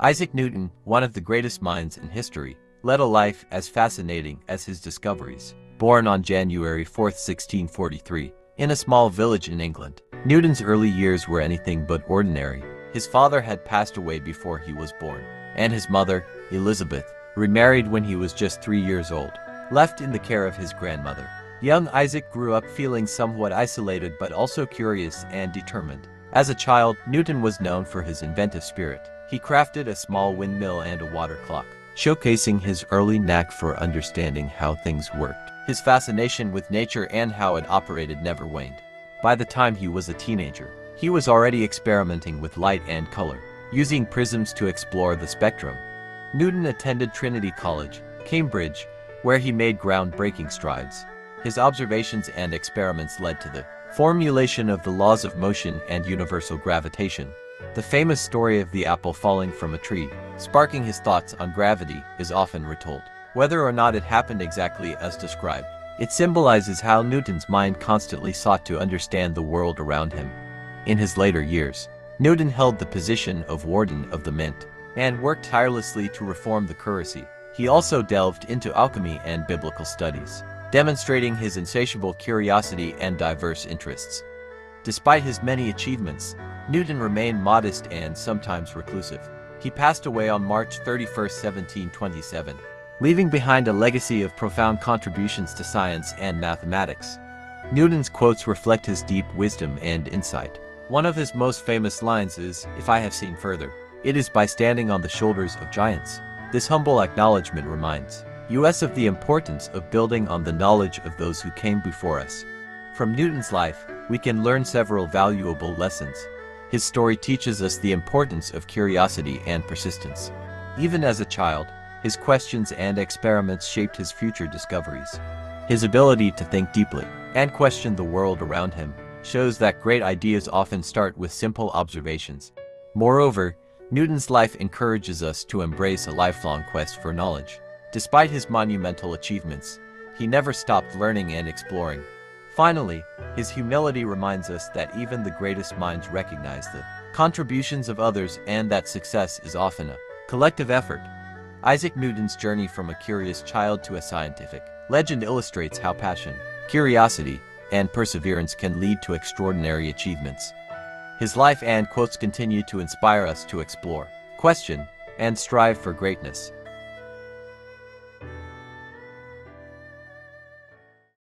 Isaac Newton, one of the greatest minds in history, led a life as fascinating as his discoveries. Born on January 4, 1643, in a small village in England, Newton's early years were anything but ordinary. His father had passed away before he was born, and his mother, Elizabeth, remarried when he was just 3 years old, left in the care of his grandmother. Young Isaac grew up feeling somewhat isolated but also curious and determined. As a child, Newton was known for his inventive spirit. He crafted a small windmill and a water clock, showcasing his early knack for understanding how things worked. His fascination with nature and how it operated never waned. By the time he was a teenager, he was already experimenting with light and color, using prisms to explore the spectrum. Newton attended Trinity College, Cambridge, where he made groundbreaking strides. His observations and experiments led to the formulation of the laws of motion and universal gravitation. The famous story of the apple falling from a tree, sparking his thoughts on gravity, is often retold. Whether or not it happened exactly as described, it symbolizes how Newton's mind constantly sought to understand the world around him. In his later years, Newton held the position of Warden of the Mint and worked tirelessly to reform the currency. He also delved into alchemy and biblical studies, demonstrating his insatiable curiosity and diverse interests. Despite his many achievements, Newton remained modest and sometimes reclusive. He passed away on March 31, 1727, leaving behind a legacy of profound contributions to science and mathematics. Newton's quotes reflect his deep wisdom and insight. One of his most famous lines is, "If I have seen further, it is by standing on the shoulders of giants." This humble acknowledgement reminds us of the importance of building on the knowledge of those who came before us. From Newton's life, we can learn several valuable lessons. His story teaches us the importance of curiosity and persistence. Even as a child, his questions and experiments shaped his future discoveries. His ability to think deeply and question the world around him shows that great ideas often start with simple observations. Moreover, Newton's life encourages us to embrace a lifelong quest for knowledge. Despite his monumental achievements, he never stopped learning and exploring. Finally, his humility reminds us that even the greatest minds recognize the contributions of others and that success is often a collective effort. Isaac Newton's journey from a curious child to a scientific legend illustrates how passion, curiosity, and perseverance can lead to extraordinary achievements. His life and quotes continue to inspire us to explore, question, and strive for greatness.